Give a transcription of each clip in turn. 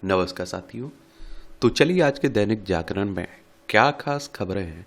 नमस्कार साथियों। तो चलिए आज के दैनिक जागरण में क्या खास खबरें हैं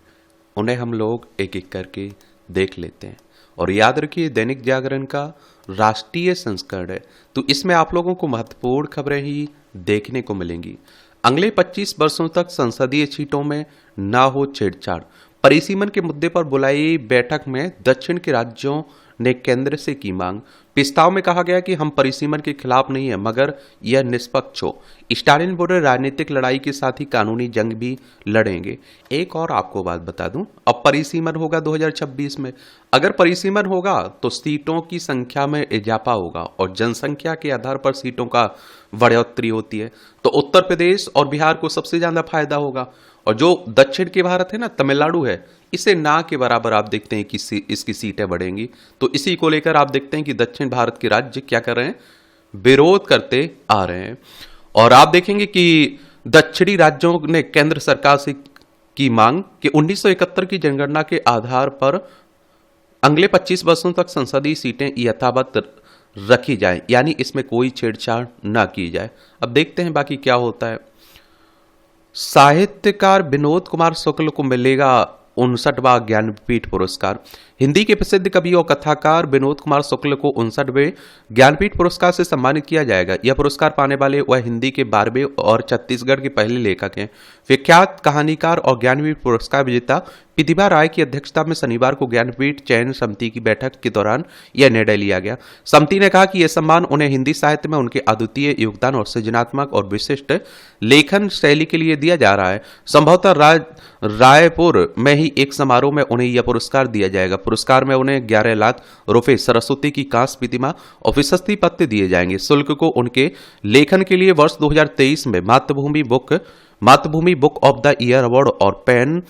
उन्हें हम लोग एक एक करके देख लेते हैं। और याद रखिए दैनिक जागरण का राष्ट्रीय संस्करण है, तो इसमें आप लोगों को महत्वपूर्ण खबरें ही देखने को मिलेंगी। अगले 25 वर्षों तक संसदीय सीटों में ना हो छेड़छाड़, परिसीमन के मुद्दे पर बुलाई बैठक में दक्षिण के राज्यों ने केंद्र से की मांग। प्रस्ताव में कहा गया कि हम परिसीमन के खिलाफ नहीं है, मगर यह निष्पक्ष हो। स्टालिन बोले राजनीतिक लड़ाई के साथ ही कानूनी जंग भी लड़ेंगे। एक और आपको बात बता दूं, अब परिसीमन होगा 2026 में। अगर परिसीमन होगा तो सीटों की संख्या में इजाफा होगा और जनसंख्या के आधार पर सीटों का बढ़ोतरी होती है, तो उत्तर प्रदेश और बिहार को सबसे ज्यादा फायदा होगा। और जो दक्षिण के भारत है ना, तमिलनाडु है, इसे ना के बराबर आप देखते हैं कि इसकी सीटें बढ़ेंगी। तो इसी को लेकर आप देखते हैं कि दक्षिण भारत के राज्य क्या कर रहे हैं, विरोध करते आ रहे हैं। और आप देखेंगे कि दक्षिणी राज्यों ने केंद्र सरकार से की मांग कि 1971 की जनगणना के आधार पर अगले 25 वर्षों तक संसदीय सीटें यथावत रखी जाए, यानी इसमें कोई छेड़छाड़ ना की जाए। अब देखते हैं बाकी क्या होता है। साहित्यकार विनोद कुमार शुक्ल को मिलेगा 59वां ज्ञानपीठ पुरस्कार। हिंदी के प्रसिद्ध कवि और कथाकार विनोद कुमार शुक्ल को 59वें ज्ञानपीठ पुरस्कार से सम्मानित किया जाएगा। यह पुरस्कार पाने वाले वह हिंदी के 12वें और छत्तीसगढ़ के पहले लेखक हैं। विख्यात कहानीकार और ज्ञानपीठ पुरस्कार विजेता प्रतिभा राय की अध्यक्षता में शनिवार को ज्ञानपीठ चयन समिति की बैठक के दौरान यह निर्णय लिया गया। समिति ने कहा कि यह सम्मान उन्हें हिंदी साहित्य में उनके अद्वितीय योगदान और सृजनात्मक और विशिष्ट लेखन शैली के लिए दिया जा रहा है। संभवतः रायपुर में ही एक समारोह में उन्हें यह पुरस्कार दिया जाएगा। पुरस्कार में उन्हें 11 लाख रुपए, सरस्वती की कांस्य प्रतिमा और प्रशस्ति पत्र दिए जाएंगे। शुल्क को उनके लेखन के लिए वर्ष 2023 में मातृभूमि book of the year award और पैन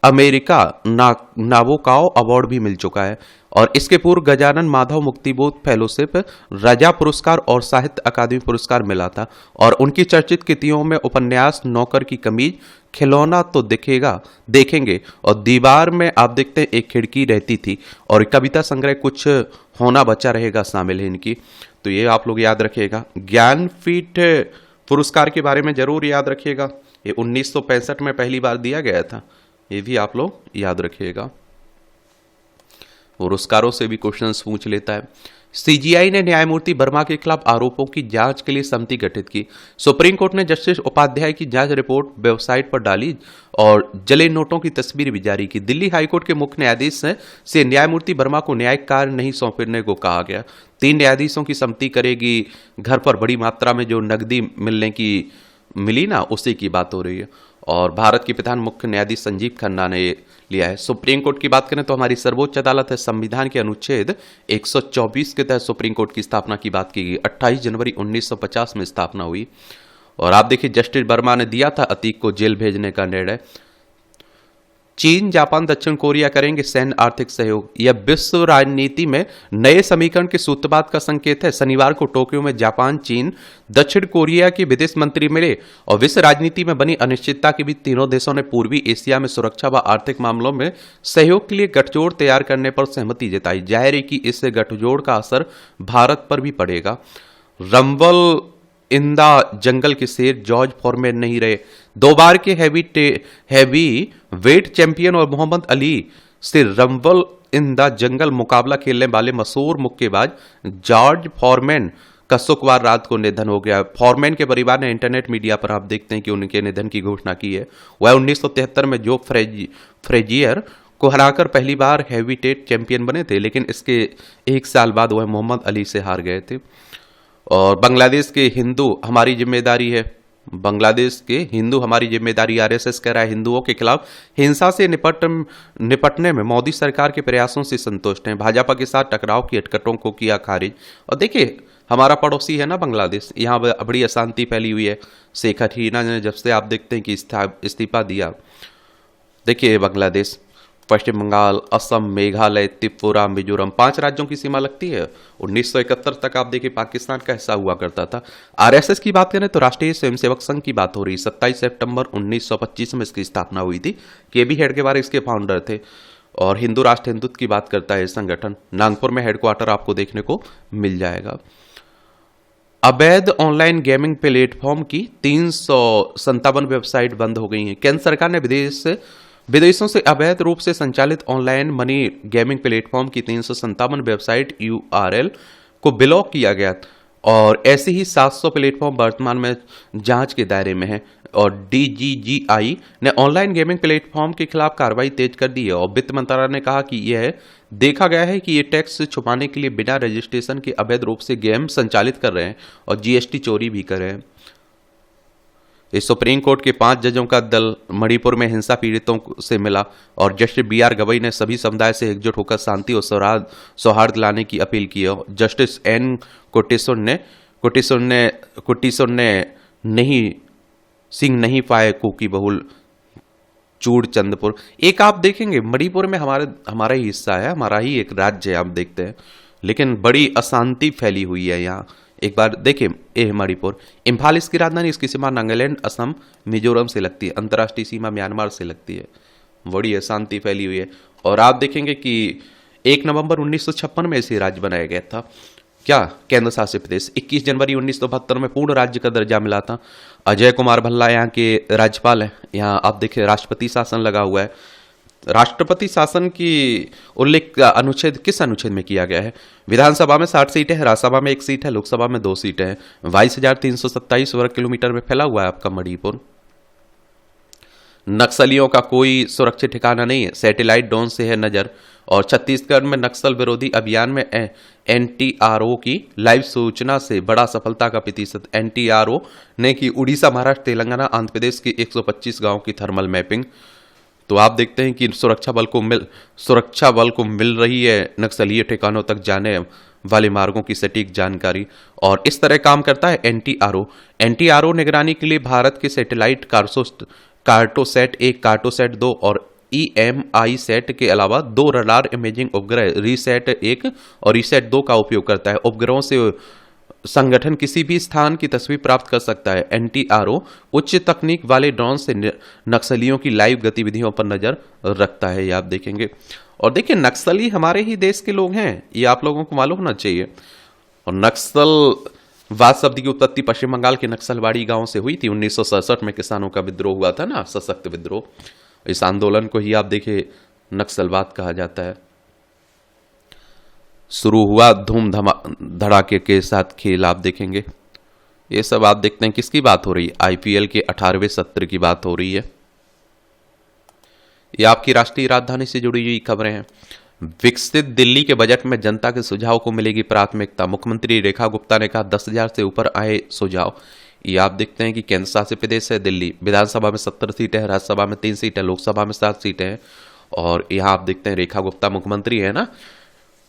अमेरिका नाबोकाओ अवार्ड भी मिल चुका है। और इसके पूर्व गजानन माधव मुक्तिबोध फेलोशिप, राजा पुरस्कार और साहित्य अकादमी पुरस्कार मिला था। और उनकी चर्चित कृतियों में उपन्यास नौकर की कमीज, खिलौना तो देखेंगे और दीवार में आप देखते हैं एक खिड़की रहती थी, और कविता संग्रह कुछ होना बचा रहेगा शामिल है इनकी। तो ये आप लोग याद रखिएगा। ज्ञानपीठ पुरस्कार के बारे में जरूर याद रखिएगा, ये 1965 में पहली बार दिया गया था, ये भी आप लोग याद रखिएगा। पुरस्कारों से भी क्वेश्चंस पूछ लेता है। सीजीआई ने न्यायमूर्ति वर्मा के खिलाफ आरोपों की जांच के लिए समिति गठित की। सुप्रीम कोर्ट ने जस्टिस उपाध्याय की जांच रिपोर्ट वेबसाइट पर डाली और जले नोटों की तस्वीर भी जारी की। दिल्ली हाईकोर्ट के मुख्य न्यायाधीश से न्यायमूर्ति वर्मा को न्यायिक कार्य नहीं सौंपने को कहा गया। 3 न्यायाधीशों की समिति करेगी। घर पर बड़ी मात्रा में जो नकदी मिली ना, उसी की बात हो रही है। और भारत के प्रधान मुख्य न्यायाधीश संजीव खन्ना ने लिया है। सुप्रीम कोर्ट की बात करें तो हमारी सर्वोच्च अदालत है, संविधान के अनुच्छेद 124 के तहत सुप्रीम कोर्ट की स्थापना की बात की गई। 28 जनवरी 1950 में स्थापना हुई। और आप देखिए जस्टिस वर्मा ने दिया था अतीक को जेल भेजने का निर्णय। चीन, जापान, दक्षिण कोरिया करेंगे सैन्य आर्थिक सहयोग। यह विश्व राजनीति में नए समीकरण के सूत्रपात का संकेत है। शनिवार को टोक्यो में जापान, चीन, दक्षिण कोरिया के विदेश मंत्री मिले और विश्व राजनीति में बनी अनिश्चितता के बीच तीनों देशों ने पूर्वी एशिया में सुरक्षा व आर्थिक मामलों में सहयोग के लिए गठजोड़ तैयार करने पर सहमति जताई। जाहिर है कि इस गठजोड़ का असर भारत पर भी पड़ेगा। रंबल इन द जंगल के शेर जॉर्ज फॉरमैन नहीं रहे। 2 बार के हैवी वेट चैंपियन और मोहम्मद अली से रंबल इन द जंगल मुकाबला खेलने वाले मशहूर मुक्केबाज जॉर्ज फॉरमैन का शुक्रवार रात को निधन हो गया। फॉरमैन के परिवार ने इंटरनेट मीडिया पर आप देखते हैं कि उनके निधन की घोषणा की है। वह 1973 में जो फ्रेजियर को हराकर पहली बार हैवीवेट चैंपियन बने थे, लेकिन इसके 1 साल बाद वह मोहम्मद अली से हार गए थे। और बांग्लादेश के हिंदू हमारी जिम्मेदारी है। बांग्लादेश के हिंदू हमारी जिम्मेदारी, आरएसएस कह रहा है। हिंदुओं के खिलाफ हिंसा से निपटने में मोदी सरकार के प्रयासों से संतुष्ट हैं। भाजपा के साथ टकराव की हटकटों को किया खारिज। और देखिए हमारा पड़ोसी है ना बांग्लादेश, यहाँ बड़ी अशांति फैली हुई है। शेख हसीना ने जब से आप देखते हैं कि इस्तीफा दिया, देखिए बांग्लादेश पश्चिम बंगाल, असम, मेघालय, त्रिपुरा, मिजोरम 5 राज्यों की सीमा लगती है। 1971 तक आप देखिए पाकिस्तान का हिस्सा हुआ करता था। आरएसएस की बात करें तो राष्ट्रीय स्वयंसेवक संघ की बात हो रही है। 27 सितंबर 1925 में इसकी स्थापना हुई थी। केबी हेडगेवार इसके फाउंडर थे। और हिंदू राष्ट्र हिंदुत्व की बात करता है संगठन। नागपुर में हेडक्वार्टर आपको देखने को मिल जाएगा। अवैध ऑनलाइन गेमिंग प्लेटफॉर्म की 357 वेबसाइट बंद हो गई हैं। केंद्र सरकार ने विदेशों से अवैध रूप से संचालित ऑनलाइन मनी गेमिंग प्लेटफॉर्म की 357 वेबसाइट यूआरएल को ब्लॉक किया गया और ऐसे ही 700 प्लेटफॉर्म वर्तमान में जांच के दायरे में है। और डीजीजीआई ने ऑनलाइन गेमिंग प्लेटफॉर्म के खिलाफ कार्रवाई तेज कर दी है और वित्त मंत्रालय ने कहा कि यह देखा गया है कि ये टैक्स छुपाने के लिए बिना रजिस्ट्रेशन के अवैध रूप से गेम संचालित कर रहे हैं और जीएसटी चोरी भी कर रहे हैं। इस सुप्रीम कोर्ट के 5 जजों का दल मणिपुर में हिंसा पीड़ितों से मिला और जस्टिस बीआर गवई ने सभी समुदाय से एकजुट होकर शांति और सौहार्द लाने की अपील की है। जस्टिस एन कोटिसुन ने नहीं सिंह नहीं पाए कुकी बहुल चूड़चंदपुर। एक आप देखेंगे मणिपुर में हमारा ही हिस्सा है, हमारा ही एक राज्य है, आप देखते हैं, लेकिन बड़ी अशांति फैली हुई है यहाँ। एक बार देखिए ये मणिपुर, इम्फाल इसकी राजधानी, इसकी सीमा नागालैंड, असम, मिजोरम से लगती है, अंतर्राष्ट्रीय सीमा म्यांमार से लगती है। बड़ी अशांति फैली हुई है। और आप देखेंगे कि 1 नवंबर 1956 में इसे राज्य बनाया गया था, क्या केंद्र शासित प्रदेश। 21 जनवरी 1972 में पूर्ण राज्य का दर्जा मिला था। अजय कुमार भल्ला यहाँ के राज्यपाल हैं। यहाँ आप देखिए राष्ट्रपति शासन लगा हुआ है। राष्ट्रपति शासन की उल्लेख अनुच्छेद किस अनुच्छेद में किया गया है? विधानसभा में 60 सीटें हैं, राज्यसभा में 1 सीट है, लोकसभा में 2 सीटें हैं। 22,327 वर्ग किलोमीटर में फैला हुआ है आपका मणिपुर। नक्सलियों का कोई सुरक्षित ठिकाना नहीं है, सैटेलाइट ड्रोन से है नजर। और छत्तीसगढ़ में नक्सल विरोधी अभियान में एनटीआरओ की लाइव सूचना से बड़ा सफलता का प्रतिशत। एनटीआरओ ने की उड़ीसा, महाराष्ट्र, तेलंगाना, आंध्र प्रदेश की 125 गांवों की थर्मल मैपिंग। तो आप देखते हैं कि सुरक्षा बल को मिल रही है नक्सलीय ठिकानों तक जाने वाले मार्गों की सटीक जानकारी। और इस तरह काम करता है एनटीआरओ। एनटीआरओ निगरानी के लिए भारत के सैटेलाइट कार्टोसैट 1, कार्टोसैट 2 और EMI सेट के अलावा 2 रडार इमेजिंग उपग्रह रीसैट 1 और रीसैट 2 का उपयोग करता है। उपग्रहों से संगठन किसी भी स्थान की तस्वीर प्राप्त कर सकता है। एनटीआरओ उच्च तकनीक वाले ड्रोन से नक्सलियों की लाइव गतिविधियों पर नजर रखता है, ये आप देखेंगे। और देखिए नक्सली हमारे ही देश के लोग हैं, ये आप लोगों को मालूम होना चाहिए। और नक्सलवाद शब्द की उत्पत्ति पश्चिम बंगाल के नक्सलवाड़ी गांव से हुई थी। 1967 में किसानों का विद्रोह हुआ था ना, सशक्त विद्रोह। इस आंदोलन को ही आप देखिए नक्सलवाद कहा जाता है। शुरू हुआ धूम धड़ाके के साथ खेल, आप देखेंगे। ये सब आप देखते हैं किसकी बात हो रही है? आईपीएल के 18वें सत्र की बात हो रही है। ये आपकी राष्ट्रीय राजधानी से जुड़ी हुई खबरें हैं। विकसित दिल्ली के बजट में जनता के सुझाव को मिलेगी प्राथमिकता। मुख्यमंत्री रेखा गुप्ता ने कहा 10,000 से ऊपर आए सुझाव। ये आप देखते हैं कि केंद्र शासित प्रदेश है दिल्ली। विधानसभा में 70 सीटें हैं, राज्यसभा में 3 सीटें, लोकसभा में 7 सीटें हैं। और यहाँ आप देखते हैं रेखा गुप्ता मुख्यमंत्री है ना,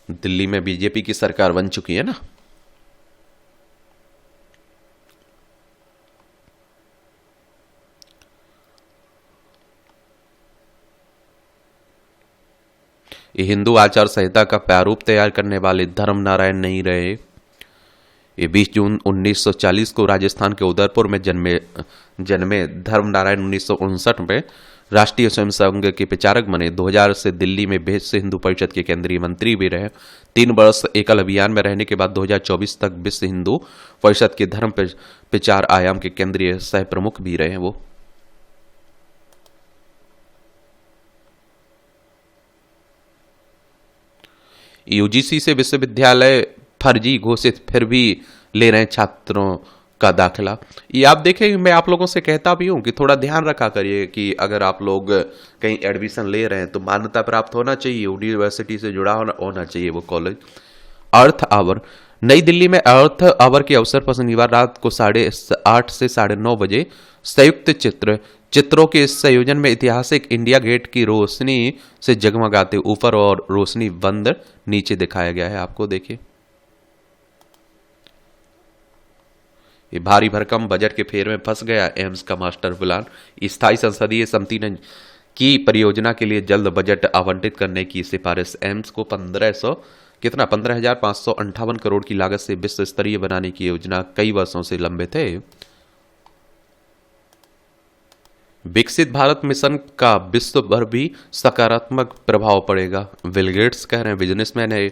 दिल्ली में बीजेपी की सरकार बन चुकी है ना। ये हिंदू आचार संहिता का प्रारूप तैयार करने वाले धर्म नारायण नहीं रहे। ये 20 जून 1940 को राजस्थान के उदयपुर में जन्मे धर्म नारायण 1959 में राष्ट्रीय स्वयं संघ के प्रचारक बने। 2000 से दिल्ली में विश्व हिंदू परिषद के केंद्रीय मंत्री भी रहे। 3 वर्ष एकल अभियान में रहने के बाद 2024 तक विश्व हिंदू परिषद के धर्म प्रचार आयाम के केंद्रीय सह प्रमुख भी रहे वो। यूजीसी से विश्वविद्यालय फर्जी घोषित, फिर भी ले रहे हैं छात्रों का दाखिला। ये आप देखें, मैं आप लोगों से कहता भी हूं कि थोड़ा ध्यान रखा करिए कि अगर आप लोग कहीं एडमिशन ले रहे हैं तो मान्यता प्राप्त होना चाहिए, यूनिवर्सिटी से जुड़ा होना चाहिए वो कॉलेज। अर्थ आवर, नई दिल्ली में अर्थ आवर के अवसर पर शनिवार रात को 8:30 से 9:30 बजे संयुक्त चित्रों के इस संयोजन में ऐतिहासिक इंडिया गेट की रोशनी से जगमगाते ऊपर और रोशनी बंद नीचे दिखाया गया है। आपको देखिए, ये भारी भरकम बजट के फेर में फंस गया एम्स का मास्टर प्लान। स्थायी संसदीय समिति ने की परियोजना के लिए जल्द बजट आवंटित करने की सिफारिश। एम्स को 15,558 करोड़ की लागत से विश्व स्तरीय बनाने की योजना कई वर्षों से लंबित है। विकसित भारत मिशन का विश्व भर भी सकारात्मक प्रभाव पड़ेगा, बिल गेट्स कह रहे हैं, बिजनेसमैन है।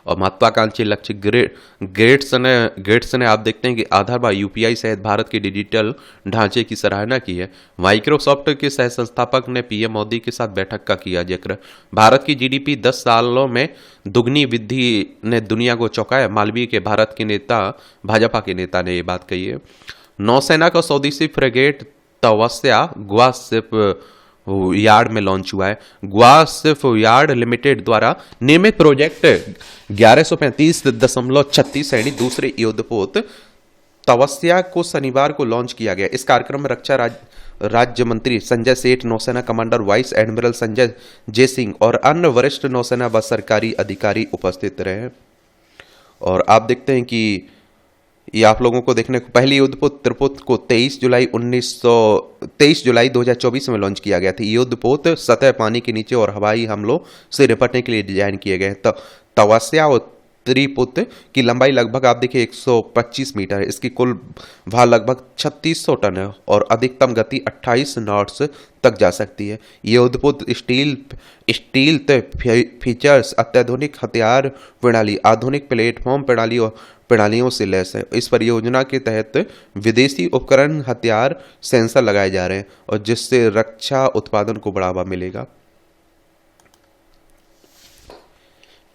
और महत्वाकांक्षी लक्ष्य गेट्स ने आप देखते हैं कि आधार व यूपीआई सहित भारत के डिजिटल ढांचे की सराहना की है। माइक्रोसॉफ्ट के सह संस्थापक ने पीएम मोदी के साथ बैठक का किया जिक्र। भारत की जीडीपी 10 सालों में दुगनी वृद्धि ने दुनिया को चौंकाया। मालवीय के भारत के नेता, भाजपा के नेता ने ये बात कही है। नौसेना का स्वदेशी फ्रिगेट तवस्या गोवा शिप यार्ड में लॉन्च हुआ है। गोवा शिप यार्ड लिमिटेड द्वारा निर्मित प्रोजेक्ट 1135.36 श्रेणी दूसरे युद्धपोत तवस्या को शनिवार को लॉन्च किया गया। इस कार्यक्रम में रक्षा राज्य मंत्री संजय सेठ, नौसेना commander vice admiral Sanjay Jaisingh और अन्य वरिष्ठ नौसेना व सरकारी अधिकारी उपस्थित रहे। और आप देखते हैं कि ये आप लोगों को देखने को पहली युद्धपोत त्रिपोत को 23 जुलाई 2024 में लॉन्च किया गया था। युद्धपोत सतह, पानी के नीचे और हवाई हमलों से निपटने के लिए डिजाइन किए गए। तवस्या और त्रिपुत की लंबाई लगभग आप देखिए 125 मीटर है। इसकी कुल भार लगभग 3600 टन है और अधिकतम गति 28 नॉट्स तक जा सकती है। ये युद्धपोत स्टील फीचर्स, अत्याधुनिक हथियार प्रणाली, आधुनिक प्लेटफॉर्म प्रणालियों से लैस है। इस परियोजना के तहत विदेशी उपकरण, हथियार, सेंसर लगाए जा रहे हैं और जिससे रक्षा उत्पादन को बढ़ावा मिलेगा।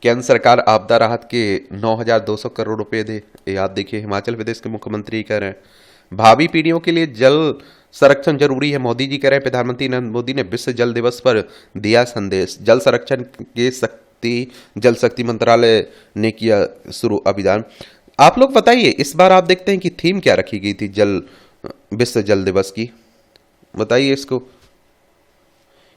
केंद्र सरकार आपदा राहत के 9,200 करोड़ रुपए दे। ये आप देखिए हिमाचल प्रदेश के मुख्यमंत्री कह रहे हैं भावी पीढ़ियों के लिए जल संरक्षण जरूरी है। मोदी जी कह रहे हैं प्रधानमंत्री नरेंद्र मोदी ने विश्व जल दिवस पर दिया संदेश। जल संरक्षण के जल शक्ति मंत्रालय ने किया शुरू अभियान। आप लोग बताइए इस बार आप देखते हैं कि थीम क्या रखी गई थी विश्व जल दिवस की, बताइए इसको।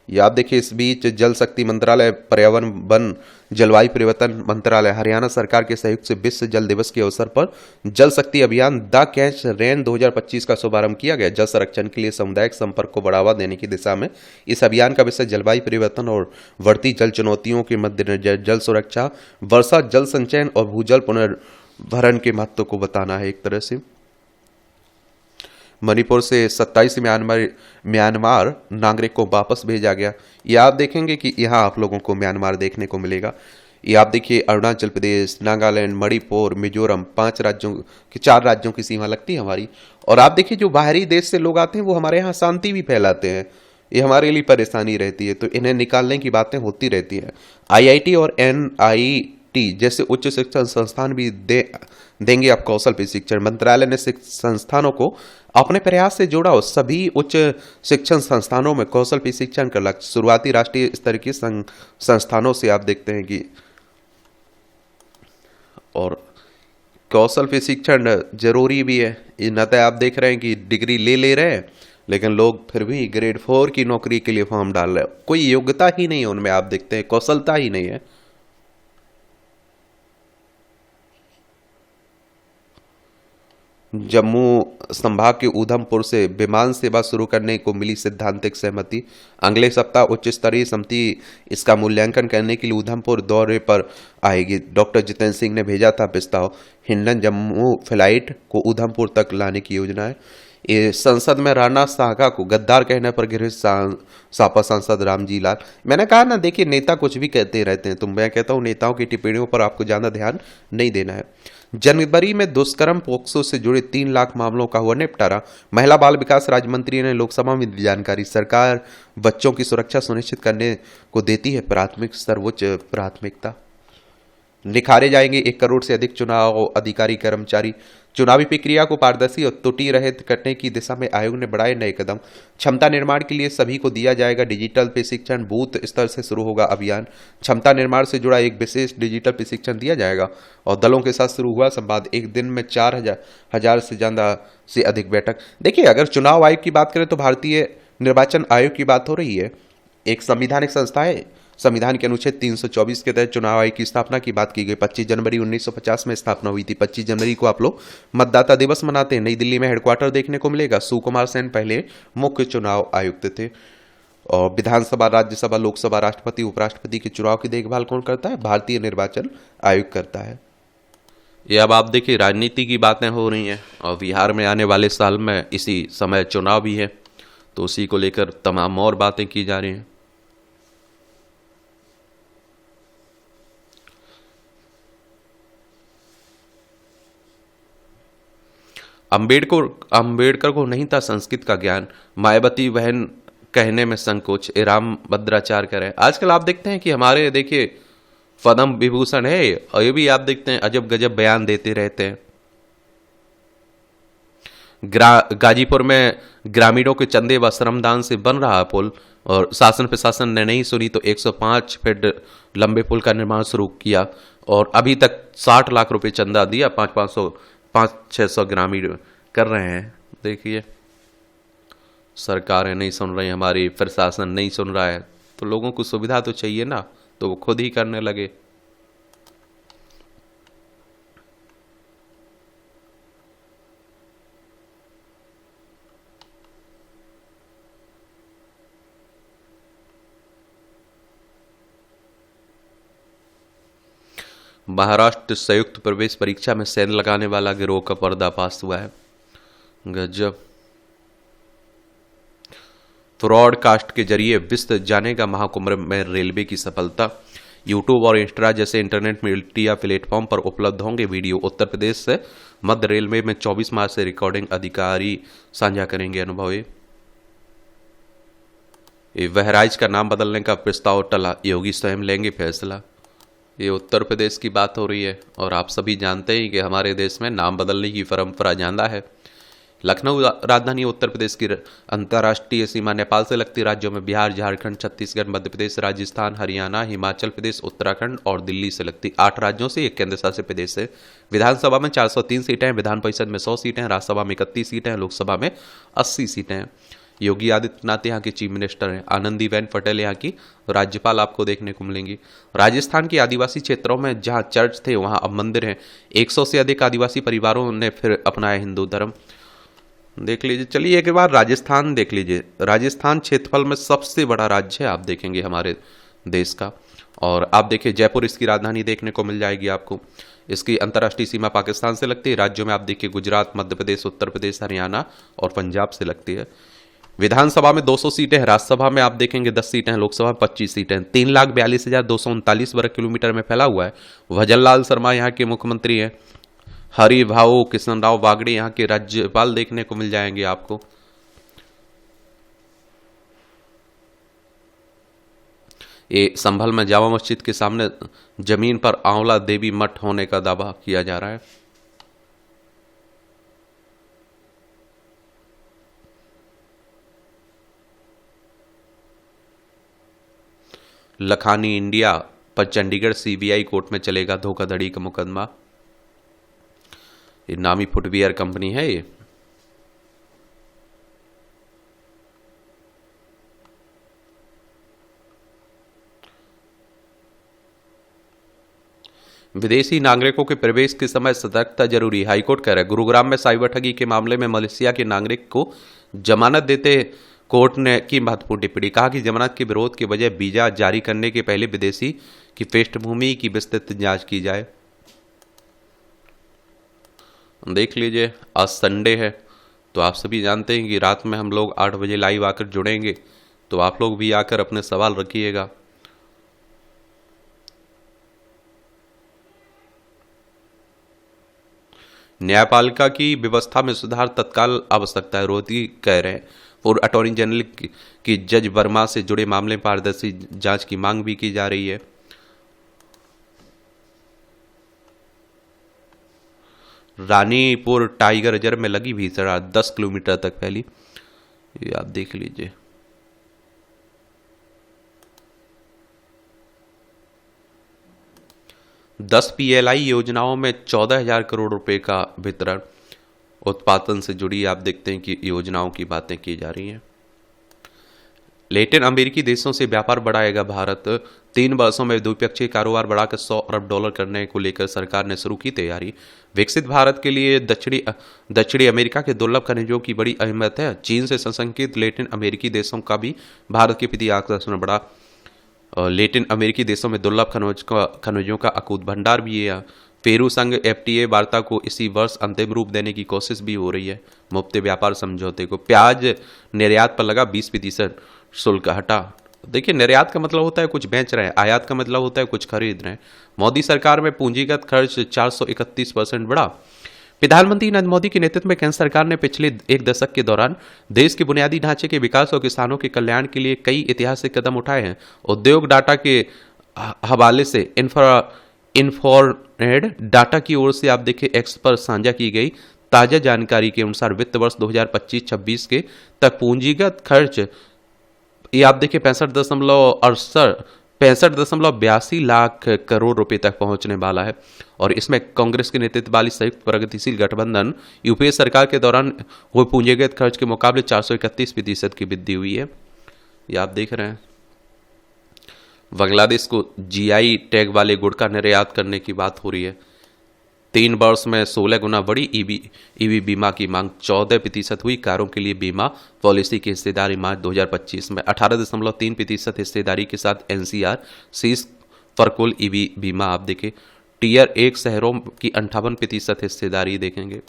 ये आप देखिए इस बीच जल शक्ति मंत्रालय, पर्यावरण, वन, जलवायु परिवर्तन मंत्रालय, हरियाणा सरकार के सहयोग से विश्व जल दिवस के अवसर पर जल शक्ति अभियान द कैच रेन 2025 का शुभारंभ किया गया। जल संरक्षण के लिए सामुदायिक संपर्क को बढ़ावा देने की दिशा में इस अभियान का विषय जलवायु परिवर्तन और बढ़ती जल चुनौतियों के मद्देनजर जल सुरक्षा, वर्षा जल संचयन और भूजल पुनर्भरण के महत्व को बताना है। एक तरह से मणिपुर से 27 म्यांमार नागरिक को वापस भेजा गया। ये आप देखेंगे कि यहाँ आप लोगों को म्यांमार देखने को मिलेगा। ये आप देखिए अरुणाचल प्रदेश, नागालैंड, मणिपुर, मिजोरम, 4 राज्यों की सीमा लगती है हमारी। और आप देखिए जो बाहरी देश से लोग आते हैं वो हमारे यहाँ शांति भी फैलाते हैं। ये हमारे लिए परेशानी रहती है, तो इन्हें निकालने की बातें होती रहती हैं। IIT और NIT जैसे उच्च शिक्षण संस्थान भी देंगे अब कौशल प्रशिक्षण। मंत्रालय ने संस्थानों को अपने प्रयास से जोड़ा हो। सभी उच्च शिक्षण संस्थानों में कौशल प्रशिक्षण का लक्ष्य। शुरुआती राष्ट्रीय स्तर के संस्थानों से आप देखते हैं कि और कौशल प्रशिक्षण जरूरी भी है। ये न तो आप देख रहे हैं कि डिग्री ले रहे हैं लेकिन लोग फिर भी ग्रेड 4 की नौकरी के लिए फॉर्म डाल रहे हैं। कोई योग्यता ही नहीं है उनमें, आप देखते हैं कौशलता ही नहीं है। जम्मू संभाग के उधमपुर से विमान सेवा शुरू करने को मिली सैद्धांतिक सहमति। अगले सप्ताह उच्च स्तरीय समिति इसका मूल्यांकन करने के लिए उधमपुर दौरे पर आएगी। डॉक्टर जितेंद्र सिंह ने भेजा था प्रस्ताव। हिंडन जम्मू फ्लाइट को उधमपुर तक लाने की योजना है। ये संसद में राणा सागा को गद्दार कहने पर गिरे सापा सांसद रामजी लाल। मैंने कहा ना, देखिए नेता कुछ भी कहते रहते हैं, तो मैं कहता हूं नेताओं की टिप्पणियों पर आपको ज्यादा ध्यान नहीं देना है। जनवरी में दुष्कर्म पोक्सो से जुड़े 3 लाख मामलों का हुआ निपटारा। महिला बाल विकास राज्य मंत्री ने लोकसभा में दी जानकारी। सरकार बच्चों की सुरक्षा सुनिश्चित करने को देती है सर्वोच्च प्राथमिकता। निखारे जाएंगे 1 करोड़ से अधिक चुनाव अधिकारी कर्मचारी। चुनावी प्रक्रिया को पारदर्शी और त्रुटि रहित करने की दिशा में आयोग ने बढ़ाए नए कदम। क्षमता निर्माण के लिए सभी को दिया जाएगा डिजिटल प्रशिक्षण। बूथ स्तर से शुरू होगा अभियान। क्षमता निर्माण से जुड़ा एक विशेष डिजिटल प्रशिक्षण दिया जाएगा और दलों के साथ शुरू हुआ संवाद। एक दिन में 4,000 से ज्यादा से अधिक बैठक। देखिए अगर चुनाव आयोग की बात करें तो भारतीय निर्वाचन आयोग की बात हो रही है। एक संवैधानिक संस्था है। संविधान के अनुच्छेद 324 के तहत चुनाव आयोग की स्थापना की बात की गई। 25 जनवरी 1950 में स्थापना हुई थी। 25 जनवरी को आप लोग मतदाता दिवस मनाते हैं। नई दिल्ली में हेडक्वार्टर देखने को मिलेगा। सुकुमार सेन पहले मुख्य चुनाव आयुक्त थे। और विधानसभा, राज्यसभा, लोकसभा, राष्ट्रपति, उपराष्ट्रपति के चुनाव की देखभाल कौन करता है? भारतीय निर्वाचन आयोग करता है। ये अब आप देखिए राजनीति की बातें हो रही हैं और बिहार में आने वाले साल में इसी समय चुनाव भी है, तो उसी को लेकर तमाम और बातें की जा रही हैं। अंबेडकर अंबेडकर को नहीं था संस्कृत का ज्ञान, मायावती बहन कहने में संकोच, ए राम भद्राचार्य करें। आजकल आप देखते हैं कि हमारे देखिए पद्म विभूषण है, और ये भी आप देखते हैं अजब गजब बयान देते रहते हैं। गाजीपुर में ग्रामीणों के चंदे व श्रमदान से बन रहा पुल, और शासन प्रशासन ने नहीं सुनी तो 105 फीट लंबे पुल का निर्माण शुरू किया, और अभी तक 60 लाख रुपए चंदा दिया। 500-600 ग्रामीण कर रहे हैं। देखिए सरकारें नहीं सुन रही, हमारी प्रशासन नहीं सुन रहा है, तो लोगों को सुविधा तो चाहिए ना, तो वो खुद ही करने लगे। महाराष्ट्र संयुक्त प्रवेश परीक्षा में सेंध लगाने वाला गिरोह का पर्दाफाश हुआ है। गजब। ब्रॉडकास्ट के जरिए विस्तृत जानेगा महाकुंभ में रेलवे की सफलता। यूट्यूब और इंस्टा जैसे इंटरनेट मीडिया प्लेटफॉर्म पर उपलब्ध होंगे वीडियो। उत्तर प्रदेश से मध्य रेलवे में 24 मार्च से रिकॉर्डिंग अधिकारी साझा करेंगे अनुभव। बहराइच का नाम बदलने का प्रस्ताव टला, योगी स्वयं लेंगे फैसला। ये उत्तर प्रदेश की बात हो रही है, और आप सभी जानते हैं कि हमारे देश में नाम बदलने की परंपरा ज्यादा है। लखनऊ राजधानी उत्तर प्रदेश की अंतर्राष्ट्रीय सीमा नेपाल से लगती राज्यों में बिहार, झारखंड, छत्तीसगढ़, मध्य प्रदेश, राजस्थान, हरियाणा, हिमाचल प्रदेश, उत्तराखंड और दिल्ली से लगती 8 राज्यों से एक केंद्र शासित प्रदेश से। विधानसभा में 403 सीटें हैं, विधान परिषद में 100 सीटें हैं, राज्यसभा में 31 सीटें हैं, लोकसभा में 80 सीटें हैं। योगी आदित्यनाथ यहाँ के चीफ मिनिस्टर हैं। आनंदीबेन पटेल यहाँ की राज्यपाल आपको देखने को मिलेंगी। राजस्थान के आदिवासी क्षेत्रों में जहाँ चर्च थे वहाँ अब मंदिर हैं। 100 से अधिक आदिवासी परिवारों ने फिर अपनाया हिंदू धर्म। देख लीजिए, चलिए एक बार राजस्थान देख लीजिए। राजस्थान क्षेत्रफल में सबसे बड़ा राज्य है, आप देखेंगे हमारे देश का। और आप देखिए जयपुर इसकी राजधानी देखने को मिल जाएगी आपको। इसकी अंतर्राष्ट्रीय सीमा पाकिस्तान से लगती है। राज्यों में आप देखिए गुजरात, मध्य प्रदेश, उत्तर प्रदेश, हरियाणा और पंजाब से लगती है। विधानसभा में 200 सीटें हैं, राज्यसभा में आप देखेंगे 10 सीटें हैं, लोकसभा में 25 सीटें हैं। 3,42,239 वर्ग किलोमीटर में फैला हुआ है। भजनलाल शर्मा यहाँ के मुख्यमंत्री हैं। हरिभाऊ कृष्ण राव बागड़े यहाँ के राज्यपाल देखने को मिल जाएंगे आपको। ये संभल में जामा मस्जिद के सामने जमीन पर आंवला देवी मठ होने का दावा किया जा रहा है। लखानी इंडिया पर चंडीगढ़ सीबीआई कोर्ट में चलेगा धोखाधड़ी का मुकदमा। ये नामी फुटवियर कंपनी है ये। विदेशी नागरिकों के प्रवेश के समय सतर्कता जरूरी, हाईकोर्ट कह रहा है। गुरुग्राम में साइबर ठगी के मामले में मलेशिया के नागरिक को जमानत देते कोर्ट ने की महत्वपूर्ण टिप्पणी। कहा कि जमानत के विरोध की वजह वीजा जारी करने के पहले विदेशी की पृष्ठभूमि की विस्तृत जांच की जाए। देख लीजिए, आज संडे है तो आप सभी जानते हैं कि रात में हम लोग 8 बजे लाइव आकर जुड़ेंगे, तो आप लोग भी आकर अपने सवाल रखिएगा। न्यायपालिका की व्यवस्था में सुधार तत्काल आवश्यकता है, रोहती कह रहे हैं। पूर्व अटॉर्नी जनरल की जज वर्मा से जुड़े मामले में पारदर्शी जांच की मांग भी की जा रही है। रानीपुर टाइगर रिजर्व में लगी भीषण आग 10 किलोमीटर तक फैली। ये आप देख लीजिए। दस PLI योजनाओं में 14,000 करोड़ रुपए का वितरण। उत्पादन से जुड़ी आप देखते हैं कि योजनाओं की बातें की जा रही हैं। लैटिन अमेरिकी देशों से व्यापार बढ़ाएगा भारत। 3 वर्षों में द्विपक्षीय कारोबार बढ़ाकर $100 अरब करने को लेकर सरकार ने शुरू की तैयारी। विकसित भारत के लिए दक्षिणी अमेरिका के दुर्लभ खनिजों की बड़ी अहमियत है। चीन से संशंकित लैटिन अमेरिकी देशों का भी भारत के प्रति आकर्षण बढ़ा। लैटिन अमेरिकी देशों में दुर्लभ खनिजों का अकूत भंडार भी है। पेरू संघ FTA वार्ता को इसी वर्ष अंतिम रूप देने की कोशिश भी हो रही है। मुफ्त व्यापार समझौते को प्याज निर्यात पर लगा 20% शुल्क हटा। देखिए, निर्यात का मतलब होता है कुछ बेच रहे हैं, आयात का मतलब होता है कुछ खरीद रहे हैं। मोदी सरकार में पूंजीगत खर्च 431% बढ़ा। प्रधानमंत्री नरेंद्र मोदी के नेतृत्व में केंद्र सरकार ने पिछले एक दशक के दौरान देश के बुनियादी ढांचे के विकास और किसानों के कल्याण के लिए कई ऐतिहासिक कदम उठाए हैं। उद्योग डाटा के हवाले से इन्फोरेड डाटा की ओर से आप देखें एक्स पर साझा की गई ताजा जानकारी के अनुसार वित्त वर्ष 2025-26 के तक पूंजीगत खर्च ये आप देखिए 65.82 लाख करोड़ रुपए तक पहुंचने वाला है। और इसमें कांग्रेस के नेतृत्व वाली संयुक्त प्रगतिशील गठबंधन यूपीए सरकार के दौरान हुए पूंजीगत खर्च के मुकाबले 431% की वृद्धि हुई है। ये आप देख रहे हैं। बांग्लादेश को जीआई टैग वाले गुड़ का निर्यात करने की बात हो रही है। 3 वर्ष में 16 गुना बढ़ी ईवी बीमा की मांग, 14% हुई कारों के लिए बीमा पॉलिसी की हिस्सेदारी मार्च 2025 में 18.3% हिस्सेदारी के साथ एनसीआर शीर्ष पर कुल ईवी बीमा आप देखें। टीयर 1 शहरों की 58% हिस्सेदारी देखेंगे।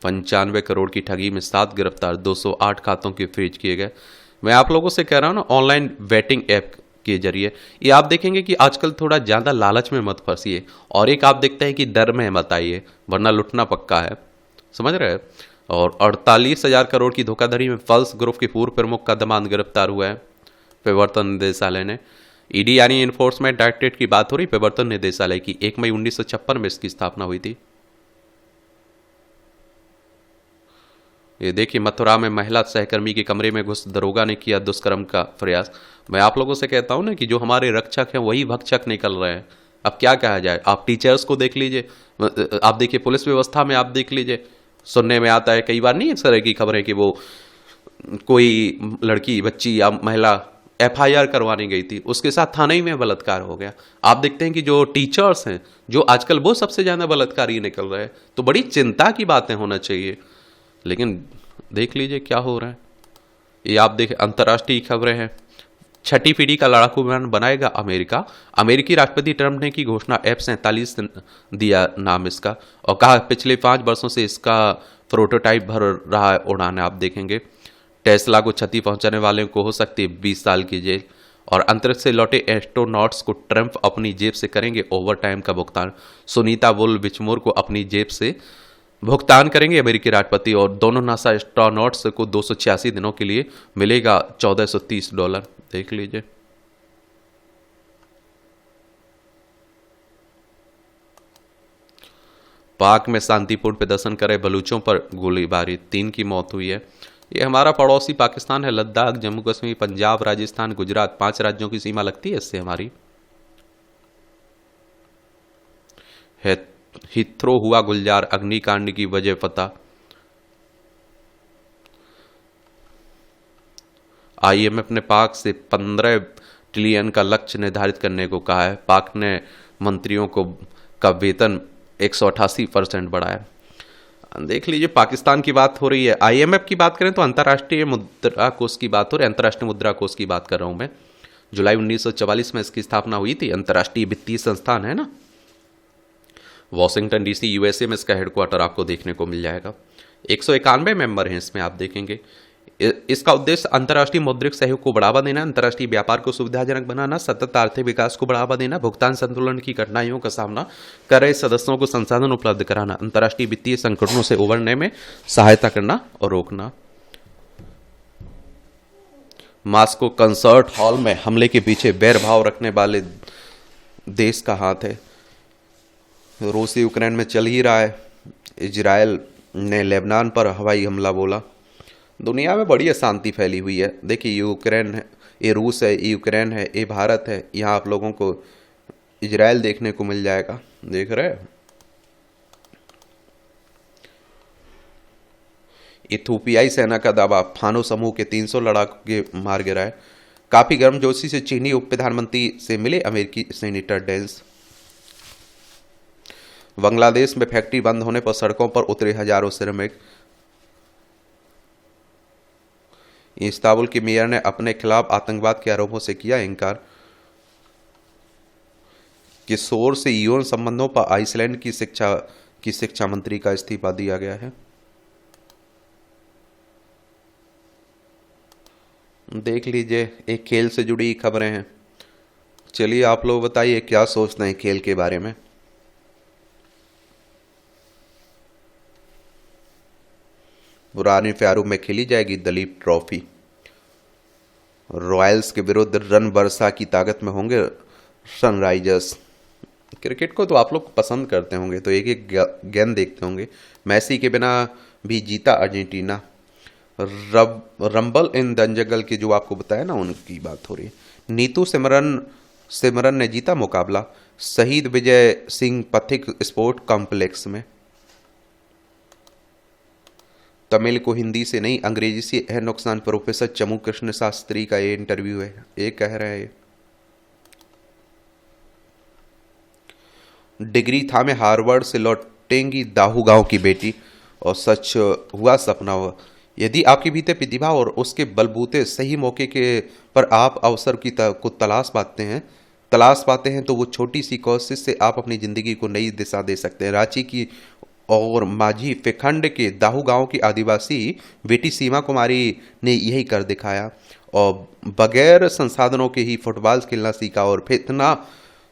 95 करोड़ की ठगी में 7 गिरफ्तार, 208 खातों के फ्रीज किए गए। मैं आप लोगों से कह रहा हूं ना, ऑनलाइन बेटिंग ऐप के जरिए ये आप देखेंगे कि आजकल थोड़ा ज्यादा लालच में मत फंसिए, और एक आप देखते हैं कि डर में मत आइए, वरना लुटना पक्का है, समझ रहे हैं। और 48,000 करोड़ की धोखाधड़ी में फल्स ग्रुप के पूर्व प्रमुख का दमाद गिरफ्तार हुआ है प्रवर्तन निदेशालय ने। ईडी यानी इन्फोर्समेंट डायरेक्टरेट की बात हो रही, प्रवर्तन निदेशालय की 1 मई 1956 में इसकी स्थापना हुई थी। ये देखिए, मथुरा में महिला सहकर्मी के कमरे में घुस दरोगा ने किया दुष्कर्म का प्रयास। मैं आप लोगों से कहता हूं ना कि जो हमारे रक्षक हैं वही भक्षक निकल रहे हैं। अब क्या कहा जाए, आप टीचर्स को देख लीजिए, आप देखिए पुलिस व्यवस्था में आप देख लीजिए, सुनने में आता है कई बार, नहीं इस तरह की खबरें कि वो कोई लड़की बच्ची या महिला एफआईआर करवाने गई थी, उसके साथ थाने ही में बलात्कार हो गया। आप देखते हैं कि जो टीचर्स हैं जो आजकल वो सबसे ज्यादा बलात्कारी निकल रहे हैं, तो बड़ी चिंता की बातें होना चाहिए। लेकिन देख लीजिए क्या हो रहा है। ये आप देखें, अंतर्राष्ट्रीय खबरें हैं। 6ठी पीढ़ी का लड़ाकू विमान बनाएगा अमेरिका। अमेरिकी राष्ट्रपति ट्रंप ने की घोषणा, F-47 दिया नाम इसका, और कहा पिछले 5 वर्षों से इसका प्रोटोटाइप भर रहा है उड़ान। आप देखेंगे टेस्ला को क्षति पहुंचाने वाले को हो सकती है 20 साल की जेल। और अंतरिक्ष से लौटे एस्ट्रोनॉट्स को ट्रंप अपनी जेब से करेंगे ओवर टाइम का भुगतान। सुनीता वुल विचमोर को अपनी जेब से भुगतान करेंगे अमेरिकी राष्ट्रपति। और दोनों नासा एस्ट्रोनॉट्स को 286 दिनों के लिए मिलेगा $1430। देख लीजिए। पाक में शांतिपूर्ण प्रदर्शन करे बलूचों पर गोलीबारी, 3 की मौत हुई है। ये हमारा पड़ोसी पाकिस्तान है। लद्दाख, जम्मू कश्मीर, पंजाब, राजस्थान, गुजरात, 5 राज्यों की सीमा लगती है इससे हमारी। है हिथ्रो हुआ गुलजार अग्निकांड की वजह पता। आईएमएफ ने पाक से 15 ट्रिलियन का लक्ष्य निर्धारित करने को कहा है। पाक ने मंत्रियों का वेतन 188% बढ़ाया। देख लीजिए, पाकिस्तान की बात हो रही है। आईएमएफ की बात करें तो अंतर्राष्ट्रीय मुद्रा कोष की बात हो रही है। अंतर्राष्ट्रीय मुद्रा कोष की बात कर रहा हूं मैं। जुलाई 1944 में इसकी स्थापना हुई थी। अंतर्राष्ट्रीय वित्तीय संस्थान है ना। वॉशिंगटन डीसी यूएसए में इसका हेडक्वार्टर आपको देखने को मिल जाएगा। 191 मेंबर हैं इसमें, आप देखेंगे। इसका उद्देश्य अंतर्राष्ट्रीय मौद्रिक सहयोग को बढ़ावा देना, अंतर्राष्ट्रीय व्यापार को सुविधाजनक बनाना, सतत आर्थिक विकास को बढ़ावा देना, भुगतान संतुलन की कठिनाइयों का सामना कर रहे सदस्यों को संसाधन उपलब्ध कराना, अंतर्राष्ट्रीय वित्तीय संकटों से उबरने में सहायता करना और रोकना। मास्को कंसर्ट हॉल में हमले के पीछे बैरभाव रखने वाले देश का हाथ है। रूस यूक्रेन में चल ही रहा है। इजराइल ने लेबनान पर हवाई हमला बोला। दुनिया में बड़ी अशांति फैली हुई है। देखिए, यूक्रेन है, ये रूस है, यूक्रेन है, ये भारत है। यहाँ आप लोगों को इजराइल देखने को मिल जाएगा। देख रहे हैं, इथोपियाई सेना का दावा, फानो समूह के 300 लड़ाकू के मार गिराए। काफी गर्मजोशी से चीनी उप प्रधानमंत्री से मिले अमेरिकी सेनेटर डेंस। बांग्लादेश में फैक्ट्री बंद होने पर सड़कों पर उतरे हजारों श्रमिक। इस्तांबुल के मेयर ने अपने खिलाफ आतंकवाद के आरोपों से किया इनकार। किशोर से यौन संबंधों पर आइसलैंड की शिक्षा मंत्री का इस्तीफा दिया गया है। देख लीजिए, एक खेल से जुड़ी खबरें हैं। चलिए आप लोग बताइए क्या सोचते हैं खेल के बारे में। पुराने प्यारों में खेली जाएगी दलीप ट्रॉफी। रॉयल्स के विरुद्ध रन वर्षा की ताकत में होंगे सनराइजर्स। क्रिकेट को तो आप लोग पसंद करते होंगे, तो एक एक गेंद देखते होंगे। मैसी के बिना भी जीता अर्जेंटीना। रंबल इन दंजगल की जो आपको बताया ना, उनकी बात हो रही है। नीतू सिमरन ने जीता मुकाबला शहीद विजय सिंह पथिक स्पोर्ट कॉम्प्लेक्स में। तमिल को हिंदी से नहीं अंग्रेजी से है नुकसान, प्रोफेसर चमू कृष्ण शास्त्री का ये इंटरव्यू है, ये कह रहे हैं। डिग्री था में हार्वर्ड से लौटेंगी दाहू गांव की बेटी, और सच हुआ सपना हुआ। यदि आपके भीतर प्रतिभा और उसके बलबूते सही मौके के पर आप अवसर को तलाश पाते हैं तो वो छोटी सी कोशिश से आप अपनी जिंदगी को नई दिशा दे सकते हैं। रांची की और माझी फिखंड के दाहू गांव की आदिवासी बेटी सीमा कुमारी ने यही कर दिखाया, और बगैर संसाधनों के ही फुटबॉल खेलना सीखा और फिर इतना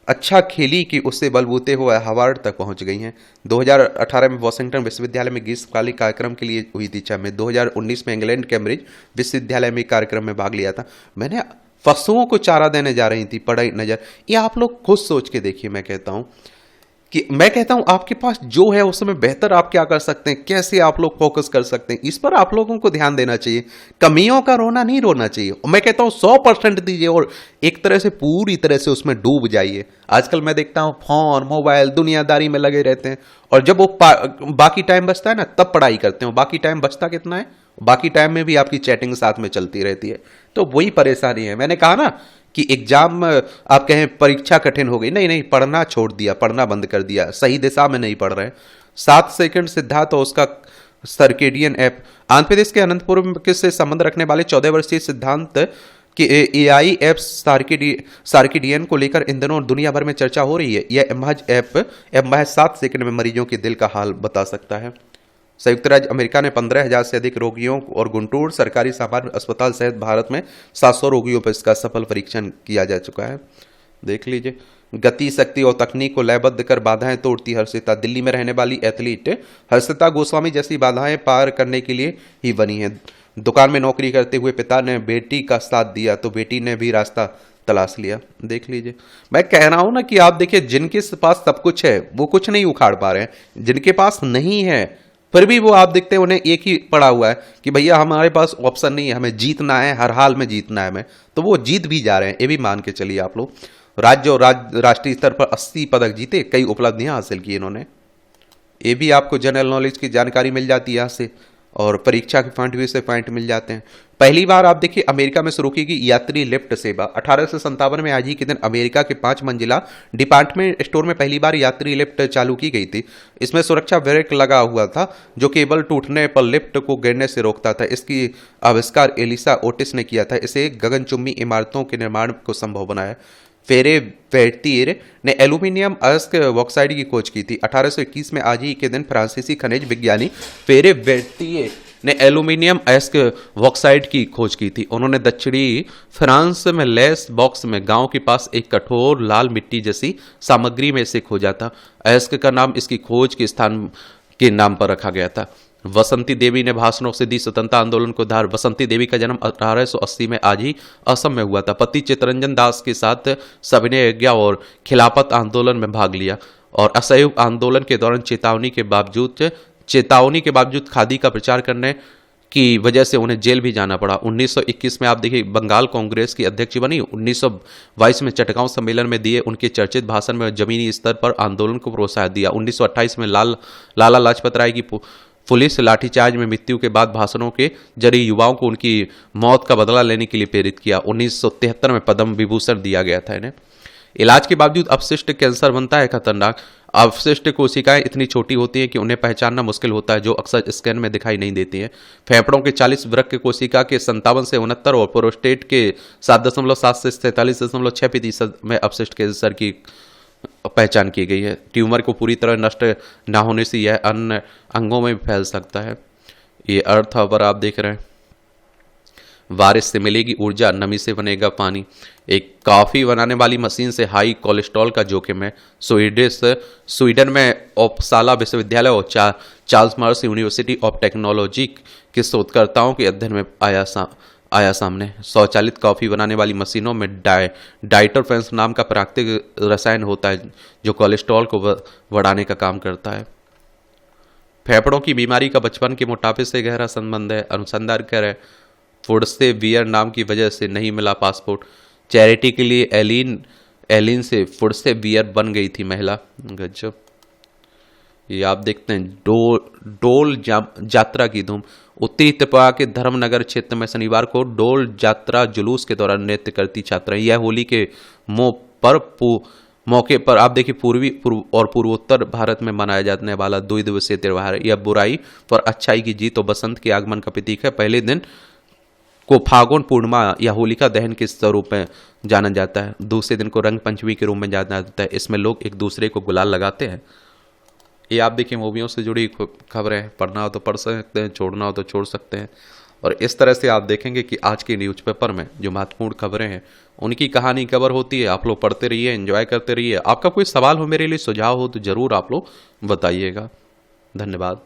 अच्छा खेली कि उससे बलबूते हुए हार्वर्ड तक पहुंच गई हैं। 2018 में वॉशिंगटन विश्वविद्यालय में ग्रीष्मकालीन कार्यक्रम के लिए हुई थी में 2019 में इंग्लैंड कैम्ब्रिज विश्वविद्यालय में कार्यक्रम में भाग लिया था। मैंने पशुओं को चारा देने जा रही थी पढ़ाई नजर। ये आप लोग खुद सोच के देखिए। मैं कहता हूं आपके पास जो है उसमें बेहतर आप क्या कर सकते हैं, कैसे आप लोग फोकस कर सकते हैं, इस पर आप लोगों को ध्यान देना चाहिए। कमियों का रोना नहीं रोना चाहिए। मैं कहता हूं 100% दीजिए और एक तरह से पूरी तरह से उसमें डूब जाइए। आजकल मैं देखता हूं फोन मोबाइल दुनियादारी में लगे रहते हैं, और जब वो बाकी टाइम बचता है ना तब पढ़ाई करते हो। बाकी टाइम बचता कितना है, बाकी टाइम में भी आपकी चैटिंग साथ में चलती रहती है। तो वही परेशानी है। मैंने कहा ना कि एग्जाम, आप कहें परीक्षा कठिन हो गई, नहीं, पढ़ना छोड़ दिया, पढ़ना बंद कर दिया, सही दिशा में नहीं पढ़ रहे। 7 सेकंड सिद्धार्थ और उसका सर्केडियन ऐप। आंध्र प्रदेश के अनंतपुर से संबंध रखने वाले 14 वर्षीय सिद्धांत कि एआई ऐप सार्किडियन को लेकर इन दिनों दुनिया भर में चर्चा हो रही है। यह महज 7 सेकंड में मरीजों के दिल का हाल बता सकता है। संयुक्त राज्य अमेरिका ने 15,000 से अधिक रोगियों और गुंटूर सरकारी सामान्य अस्पताल सहित भारत में 700 रोगियों पर इसका सफल परीक्षण किया जा चुका है। देख लीजिए। गति शक्ति और तकनीक को लयबद्ध कर बाधाएं तोड़ती हर्षिता। दिल्ली में रहने वाली एथलीट हर्षिता गोस्वामी जैसी बाधाएं पार करने के लिए ही बनी है। दुकान में नौकरी करते हुए पिता ने बेटी का साथ दिया तो बेटी ने भी रास्ता तलाश लिया। देख लीजिए। मैं कह रहा हूं ना कि आप देखिए, जिनके पास सब कुछ है वो कुछ नहीं उखाड़ पा रहे हैं, जिनके पास नहीं है फिर भी वो आप देखते हैं उन्हें एक ही पड़ा हुआ है कि भैया हमारे पास ऑप्शन नहीं है, हमें जीतना है, हर हाल में जीतना है हमें, तो वो जीत भी जा रहे हैं। ये भी मान के चलिए आप लोग। राज्य और राष्ट्रीय स्तर पर 80 पदक जीते, कई उपलब्धियां हासिल की इन्होंने। ये भी आपको जनरल नॉलेज की जानकारी मिल जाती है यहाँ से, और परीक्षा के पॉइंट व्यू से पॉइंट मिल जाते हैं। पहली बार आप देखिए अमेरिका में शुरू की गई यात्री लिफ्ट सेवा 1857 में आज ही के दिन अमेरिका के 5 मंजिला डिपार्टमेंट स्टोर में पहली बार यात्री लिफ्ट चालू की गई थी। इसमें सुरक्षा ब्रेक लगा हुआ था जो केबल टूटने पर लिफ्ट को गिरने से रोकता था। इसकी आविष्कार एलिसा ओटिस ने किया था। इसे गगनचुंबी इमारतों के निर्माण को संभव बनाया। फेरे वेर्तीर ने एल्यूमिनियम अयस्क ऑक्साइड की खोज की थी। 1821 में आज ही के दिन फ्रांसीसी खनिज विज्ञानी फेरे वेर्तीर ने एल्यूमिनियम अयस्क ऑक्साइड की खोज की थी। उन्होंने दक्षिणी फ्रांस में लेस बॉक्स में गांव के पास एक कठोर लाल मिट्टी जैसी सामग्री में इसे खोजा था। अयस्क का नाम इसकी खोज के स्थान के नाम पर रखा गया था। वसंती देवी ने भाषणों से दी स्वतंत्रता आंदोलन को धार। वसंती देवी का जन्म 1880 में आज ही असम में हुआ था। पति चित्तरंजन दास के साथ सविनय यज्ञ और खिलाफत आंदोलन में भाग लिया, और असहयोग आंदोलन के दौरान चेतावनी के बावजूद खादी का प्रचार करने की वजह से उन्हें जेल भी जाना पड़ा। 1921 में आप देखिए बंगाल कांग्रेस की अध्यक्ष बनी। 1922 में चटगांव सम्मेलन में दिए उनके चर्चित भाषण में जमीनी स्तर पर आंदोलन को प्रोत्साहन दिया। 1928 में लाला लाजपत राय की पुलिस लाठीचार्ज में मृत्यु के बाद भाषणों के जरिए युवाओं को उनकी मौत का बदला लेने के लिए प्रेरित किया। 1973 में पद्म विभूषण दिया गया था इन्हें। इलाज के बावजूद अपशिष्ट कैंसर बनता है खतरनाक। अवशिष्ट कोशिकाएं इतनी छोटी होती हैं कि उन्हें पहचानना मुश्किल होता है, जो अक्सर स्कैन में दिखाई नहीं देती हैं। फेफड़ों के 40 वृक्क कोशिका के 57 से 69 और प्रोस्टेट के 7.7 से 43.6% में अपशिष्ट कैंसर की पहचान की गई है। ट्यूमर को पूरी तरह नष्ट ना होने से यह अन्य अंगों में भी फैल सकता है। ये अर्थ पर आप देख रहे हैं। बारिश से मिलेगी ऊर्जा, नमी से बनेगा पानी। एक कॉफी बनाने वाली मशीन से हाई कोलेस्ट्रॉल का जोखिम है। स्वीडन में ओपसाला विश्वविद्यालय और Charles Mars university of technology के शोधकर्ताओं के अध्ययन में आया सामने। स्वचालित कॉफी बनाने वाली मशीनों में डाइटरफेंस नाम का प्राकृतिक रसायन होता है जो कोलेस्ट्रॉल को बढ़ाने का काम करता है। फेफड़ों की बीमारी का बचपन के मोटापे से गहरा संबंध है। अनुसंधान कर रहे फुडसे वियर नाम की वजह से नहीं मिला पासपोर्ट। चैरिटी के लिए एलिन से फुडसे वियर बन गई थी महिला। गजब। ये आप देखते हैं डोल यात्रा की धूम। उत्तरी त्रिपुरा के धर्मनगर क्षेत्र में शनिवार को डोल यात्रा जुलूस के दौरान नृत्य करती छात्राएं। यह होली के मौके पर आप देखिए पूर्वोत्तर भारत में मनाया जाने वाला 2 दिवसीय त्योहार है। यह बुराई पर अच्छाई की जीत और बसंत के आगमन का प्रतीक है। पहले दिन को फागुन पूर्णिमा या होलिका दहन के स्वरूप में जाना जाता है। दूसरे दिन को रंग पंचमी के रूप में जाना जाता है। इसमें लोग एक दूसरे को गुलाल लगाते हैं। ये आप देखिए मूवियों से जुड़ी खबरें, पढ़ना हो तो पढ़ सकते हैं, छोड़ना हो तो छोड़ सकते हैं। और इस तरह से आप देखेंगे कि आज के न्यूज़पेपर में जो महत्वपूर्ण खबरें हैं उनकी कहानी कवर होती है। आप लोग पढ़ते रहिए, एंजॉय करते रहिए। आपका कोई सवाल हो, मेरे लिए सुझाव हो तो ज़रूर आप लोग बताइएगा। धन्यवाद।